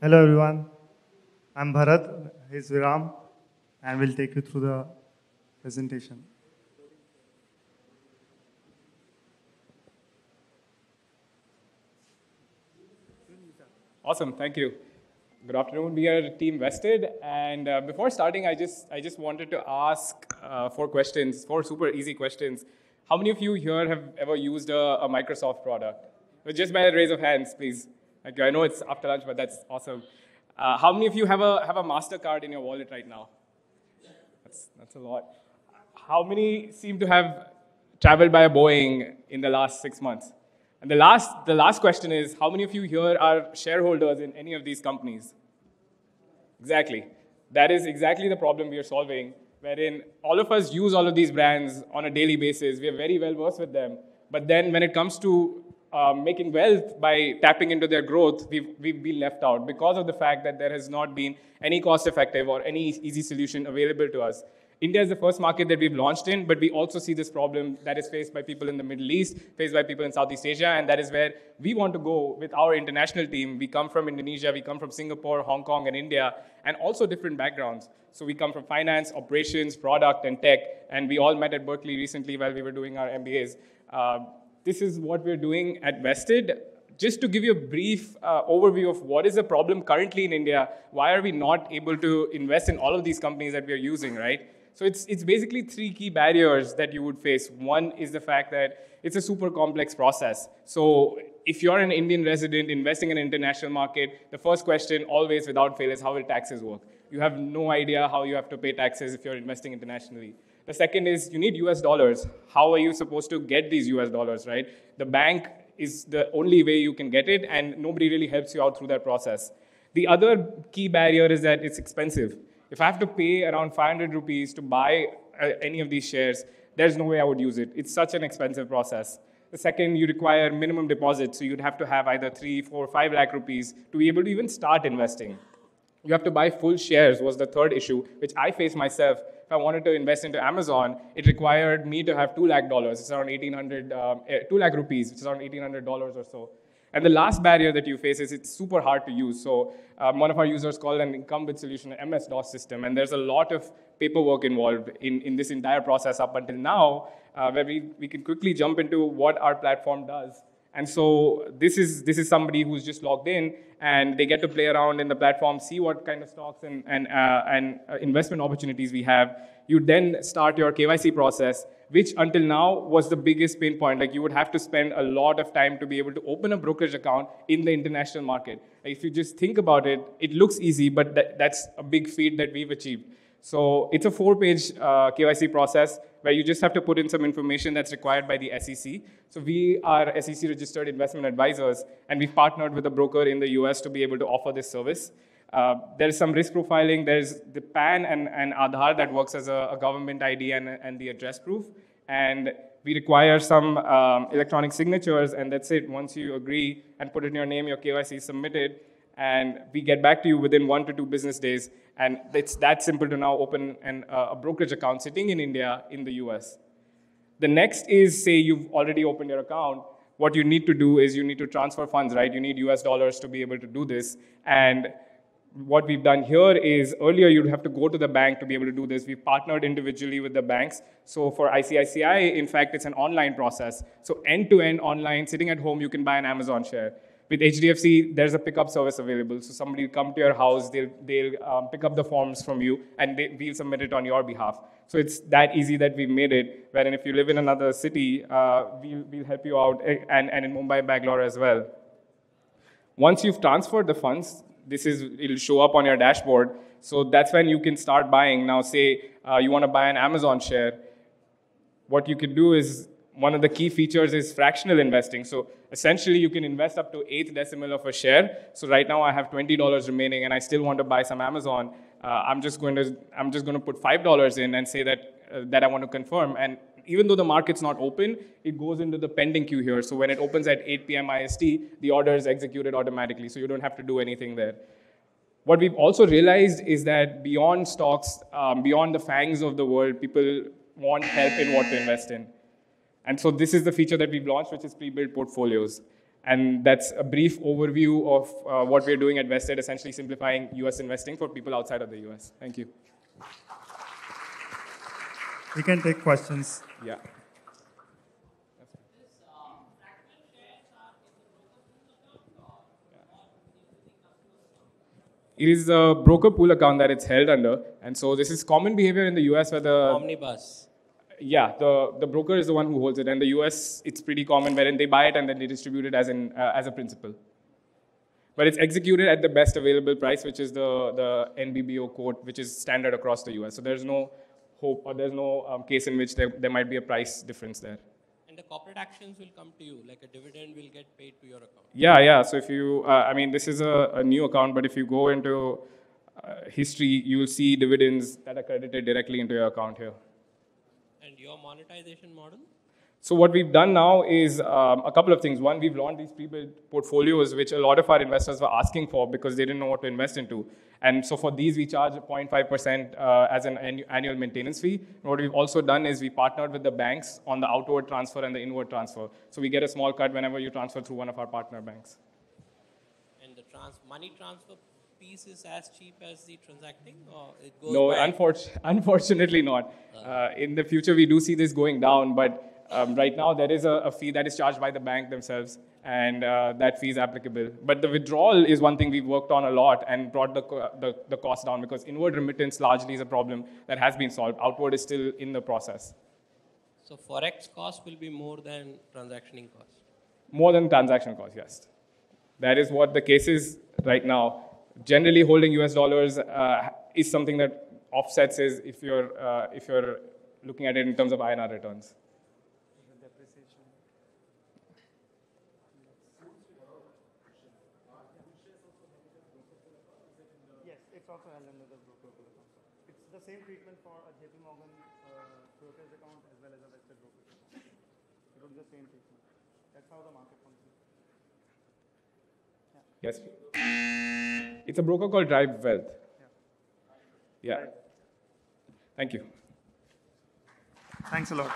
Hello everyone, I'm Bharat, he's Viram, and we'll take you through the presentation. Awesome, thank you. Good afternoon. We are Team Vested, and before starting, I just wanted to ask four questions, four super easy questions. How many of you here have ever used a Microsoft product? Just by a raise of hands, please. Like, I know it's after lunch, but that's awesome. How many of you have a Mastercard in your wallet right now? That's a lot. How many seem to have traveled by a Boeing in the last 6 months? And the last question is, how many of you here are shareholders in any of these companies? Exactly. That is exactly the problem we are solving, wherein all of us use all of these brands on a daily basis. We are very well versed with them. But then when it comes to making wealth by tapping into their growth, we've been left out because of the fact that there has not been any cost-effective or any easy solution available to us. India is the first market that we've launched in, but we also see this problem that is faced by people in the Middle East, faced by people in Southeast Asia, and that is where we want to go with our international team. We come from Indonesia, we come from Singapore, Hong Kong, and India, and also different backgrounds. So we come from finance, operations, product, and tech, and we all met at Berkeley recently while we were doing our MBAs. This is what we're doing at Vested. Just to give you a brief overview of what is the problem currently in India, why are we not able to invest in all of these companies that we are using, right? So it's basically three key barriers that you would face. One is the fact that it's a super complex process. So if you're an Indian resident investing in an international market, the first question always without fail is how will taxes work? You have no idea how you have to pay taxes if you're investing internationally. The second is you need US dollars. How are you supposed to get these US dollars, right? The bank is the only way you can get it, and nobody really helps you out through that process. The other key barrier is that it's expensive. If I have to pay around 500 rupees to buy any of these shares, there's no way I would use it. It's such an expensive process. The second, you require minimum deposit, so you'd have to have either 3, 4, 5 lakh rupees to be able to even start investing. You have to buy full shares was the third issue, which I faced myself. If I wanted to invest into Amazon, it required me to have $2 lakh. It's around 2 lakh rupees, which is around $1,800 or so. And the last barrier that you face is it's super hard to use. So one of our users called an incumbent solution an MS-DOS system, and there's a lot of paperwork involved in this entire process up until now, where we can quickly jump into what our platform does. And so this is somebody who's just logged in, and they get to play around in the platform, see what kind of stocks and investment opportunities we have. You then start your KYC process, which until now was the biggest pain point. Like, you would have to spend a lot of time to be able to open a brokerage account in the international market. Like, if you just think about it, it looks easy, but that's a big feat that we've achieved. So it's a 4-page KYC process where you just have to put in some information that's required by the SEC. So we are SEC registered investment advisors, and we've partnered with a broker in the US to be able to offer this service. There's some risk profiling. There's the PAN and Aadhar that works as a government ID and the address proof. And we require some electronic signatures, and that's it. Once you agree and put in your name, your KYC is submitted, and we get back to you within 1 to 2 business days. And it's that simple to now open a brokerage account sitting in India in the US. The next is, say you've already opened your account. What you need to do is you need to transfer funds, right? You need US dollars to be able to do this. And what we've done here is earlier you'd have to go to the bank to be able to do this. We've partnered individually with the banks. So for ICICI, in fact, it's an online process. So end-to-end online, sitting at home, you can buy an Amazon share. With HDFC, there's a pickup service available. So somebody will come to your house, they'll pick up the forms from you, and we'll submit it on your behalf. So it's that easy that we've made it, wherein if you live in another city, we'll help you out, and in Mumbai, Bangalore as well. Once you've transferred the funds, it'll show up on your dashboard. So that's when you can start buying. Now, say you want to buy an Amazon share. What you can do is, one of the key features is fractional investing. So essentially, you can invest up to 1/8 decimal of a share. So right now, I have $20 remaining, and I still want to buy some Amazon. I'm just going to put $5 in and say that I want to confirm. And even though the market's not open, it goes into the pending queue here. So when it opens at 8 p.m. IST, the order is executed automatically. So you don't have to do anything there. What we've also realized is that beyond stocks, beyond the FANGs of the world, people want help in what to invest in. And so this is the feature that we've launched, which is pre-built portfolios. And that's a brief overview of what we're doing at Vested, essentially simplifying US investing for people outside of the US. Thank you. We can take questions. Yeah. It is a broker pool account that it's held under. And so this is common behavior in the US where the... Omnibus. Yeah, the broker is the one who holds it. And the US, it's pretty common wherein they buy it and then they distribute it as a principal. But it's executed at the best available price, which is the NBBO quote, which is standard across the US. So there's no hope or there's no case in which there might be a price difference there. And the corporate actions will come to you, like a dividend will get paid to your account. Yeah. So if you, I mean, this is a new account, but if you go into history, you will see dividends that are credited directly into your account here. And your monetization model? So what we've done now is a couple of things. One, we've launched these pre-built portfolios, which a lot of our investors were asking for because they didn't know what to invest into. And so for these, we charge 0.5% as an annual maintenance fee. And what we've also done is we partnered with the banks on the outward transfer and the inward transfer. So we get a small cut whenever you transfer through one of our partner banks. And the money transfer piece is as cheap as the transacting, or it goes No, by... unfortunately not. In the future, we do see this going down, but right now there is a fee that is charged by the bank themselves, and that fee is applicable. But the withdrawal is one thing we've worked on a lot and brought the cost down, because inward remittance largely is a problem that has been solved. Outward is still in the process. So forex cost will be more than transactioning cost? More than transaction cost, yes. That is what the case is right now. Generally, holding US dollars is something that offsets is if you're looking at it in terms of INR returns. Yes, it's also held under the broker account. It's the same treatment for a JP Morgan broker's account as well as a Vested broker's account. It would be the same treatment. That's how the market functions. Yes. It's a broker called Drive Wealth. Yeah. Thank you. Thanks a lot.